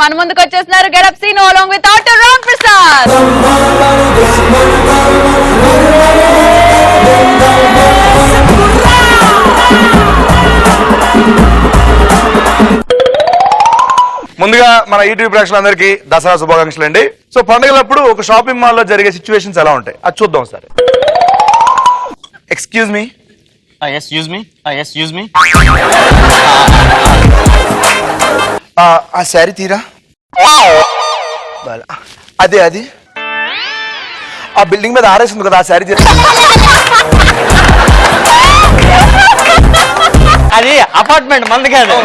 మన ముందుకు వచ్చేస్తున్నారు getup Seenu along with Dr. Ram Prasad. ముందుగా మన ఈటీవీ ప్రేక్షకులందరికీ దసరా శుభాకాంక్షలు అండి. సో పండుగలప్పుడు ఒక షాపింగ్ మాల్ లో జరిగే సిచ్యువేషన్స్ ఎలా ఉంటాయి అది చూద్దాం ఒకసారి. Excuse me. ఆ శారీ తీరా. అదే అది ఆ బిల్డింగ్ మీద ఆరేసింది కదా, ఆ శారీ తీరా. అది అపార్ట్మెంట్ మంది కాదు.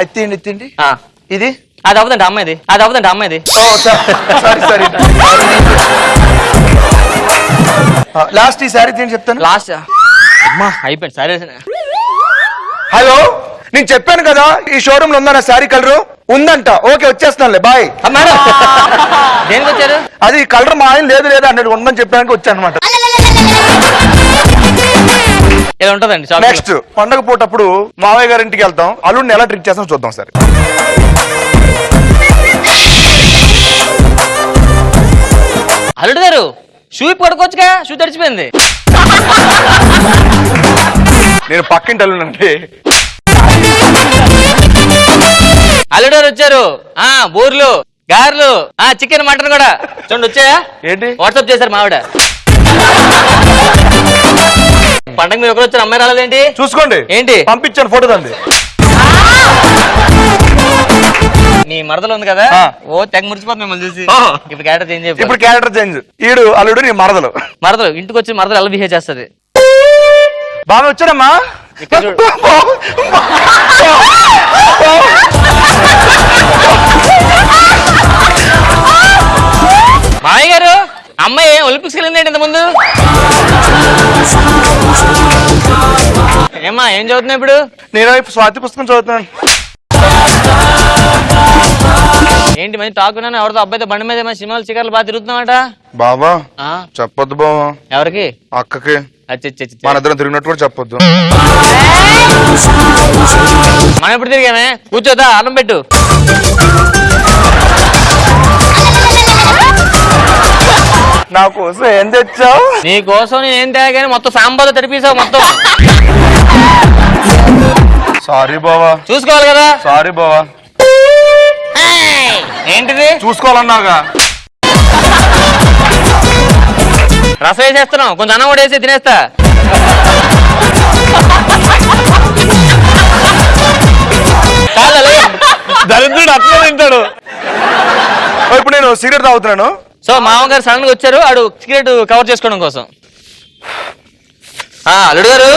ఎత్తిండి ఎత్తిండి. ఇది అది అవుతుందండి అమ్మాయిది, అది అవుతుందండి అమ్మాయిది. Sorry sorry. లాస్ట్ ఈ శారీ తీయండి చెప్తాను. లాస్ట్ అమ్మా అయిపోయింది సరే. హలో, నేను చెప్పాను కదా ఈ షోరూమ్ లో ఉందా శారీ కలరు ఉందంట. ఓకే వచ్చేస్తానులే, బాయ్. మేడం దేనికి వచ్చారు? అది కలర్ మా ఆయన లేదు లేదా అన్నట్టు ఉందని చెప్పడానికి వచ్చాను అనమాట. ఇలా ఉంటదండి. నెక్స్ట్ పండగ పూటప్పుడు మావయ్య గారి ఇంటికి వెళ్తాం, అల్లుడిని ఎలా ట్రీట్ చేస్తాం చూద్దాం సరే. అల్లుడు గారు షూ పడుకోవచ్చుగా, షూ తడిచిపోయింది. నేను పక్కింటి అల్లుడండి. అల్లుడు గారు వచ్చారు. బూర్లు గారెలు చికెన్ మటన్ కూడా చూడండి వచ్చాయా. ఏంటి వాట్సాప్ చేశారు మావిడ. పండగ మీరు ఒకరు వచ్చారు, అమ్మాయి రాలేదేంటి? చూసుకోండి. ఏంటి పంపించాను ఫోటో తంది. మీ మరదలు ఉంది కదా, ఓ తెగ మురిచిపోతుంది మిమ్మల్ని చూసి. ఇప్పుడు క్యారెక్టర్ చేంజ్. ఇప్పుడు క్యారెక్టర్ చేంజ్. ఈడు అల్లుడు, నీ మరదలు. మరదలు ఇంటికి వచ్చి మరదలు ఎలా బిహేవ్ చేస్తుంది? బాగా వచ్చాడమ్మా. మాయ గారు అమ్మాయి ఒలింపిక్స్ వెళ్ళిందేంటి ఇంత ముందు? ఏమ్మా ఏం చదువుతున్నా ఇప్పుడు? నేను స్వాతి పుస్తకం చదువుతున్నాను. ఏంటి మంచి టాకున్నాను, ఎవరితో అబ్బాయితో బండి మీద సినిమాలు చికెన్లు బాగా తిరుగుతున్నామట. బాబా చెప్పొద్దు బాబా. ఎవరికి? అక్కకి. మన ఇద్దరం తిరిగినట్టు కూడా చెప్పొద్దు. మనం ఎప్పుడు తిరిగామే? కూర్చోదా, అన్నం పెట్టు. నా కోసం ఏం తెచ్చావు? నీ కోసం నేను ఏం తేగానే మొత్తం సాంబార్ తడిపేసావు మొత్తం. సారీ బావా. చూసుకోవాలి కదా. సారీ బావా. ఏంటిది? చూసుకోవాలన్నాగా. రసం వేసేస్తున్నావు, కొంచెం అన్నం కూడా వేసి తినేస్తా. దరిద్రుడు అట్లా తింటాడు. ఇప్పుడు నేను సిగరెట్ తాగుతున్నాను. సో మామగారు సడన్ గా వచ్చారు, ఆడు సిగరెట్ కవర్ చేసుకోవడం కోసం. అల్లుడు గారు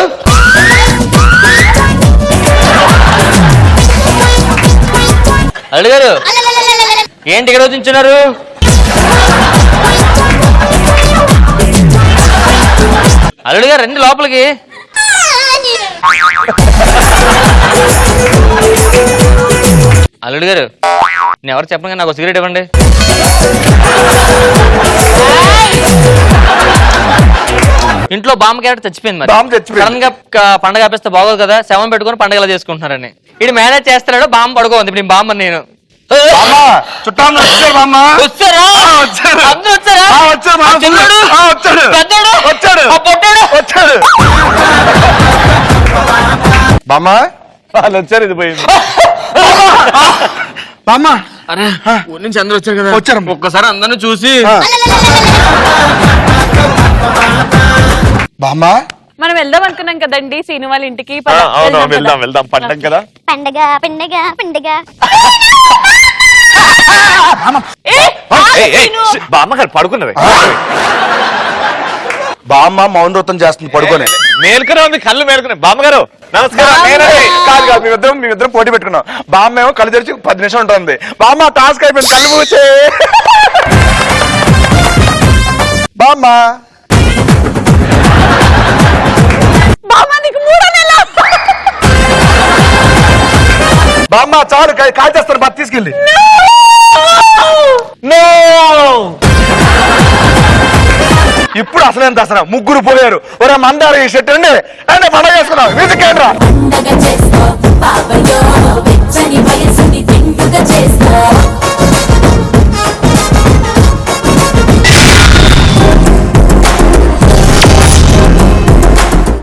అల్లుడు గారు ఏంటి ఇక్కడ వచ్చించున్నారు? అల్లుడు గారు రండి లోపలికి. అల్లుడు గారు నేను ఎవరు చెప్పండి, నాకు సిగరెట్ ఇవ్వండి. ఇంట్లో బామ్మ క్యారెక్టర్ చచ్చిపోయింది. మరి సడన్ గా పండగ ఆపేస్తే బాగోదు కదా, శవం పెట్టుకుని పండగ చేసుకుంటున్నారని ఇది మేనేజ్ చేస్తున్నాడు. బామ్మ పడుకోంది. ఇప్పుడు బామ్మ నేను చుట్టాలు వచ్చారు. బామ్మ వచ్చారా? అందరూ వచ్చారా? వచ్చాడు. బామ్మ వాళ్ళు వచ్చారు. ఇది పోయింది. బామ్మ అరే ఊరి నుంచి అందరూ వచ్చారు కదా. వచ్చారు. ఒక్కసారి అందరిని చూసి బామ్మ మనం వెళ్దాం అనుకున్నాం కదండి సీను వాళ్ళ ఇంటికి. వెళ్దాం పండగ కదా. పండగ పండగ పండగ. బామ్మగారు పడుకున్నది. బామ్మ మౌనవ్రతం చేస్తుంది పడుకొని. మేల్కొనే ఉంది, కళ్ళు మేల్కొనే. బామ్మగారు నమస్కారం. కాదు కాదు మేమిద్దరం పోటీ పెట్టుకున్నాం. బామ్మ ఏమో కళ్ళు తెరిచి 10 నిమిషాలు ఉంటుంది. బామ్మ టాస్క్ అయిపోయింది, కళ్ళు మూసే. బామ్మ బామ్మ చాలు కాల్ చేస్తారు, బాగా తీసుకెళ్ళి. ఇప్పుడు అసలేం దసరా, ముగ్గురు పోయారు. ఒరే మందారు ఈ షర్ట్ అండి పండగ చేసుకున్నాం. మ్యూజిక్ ఏంట్రా?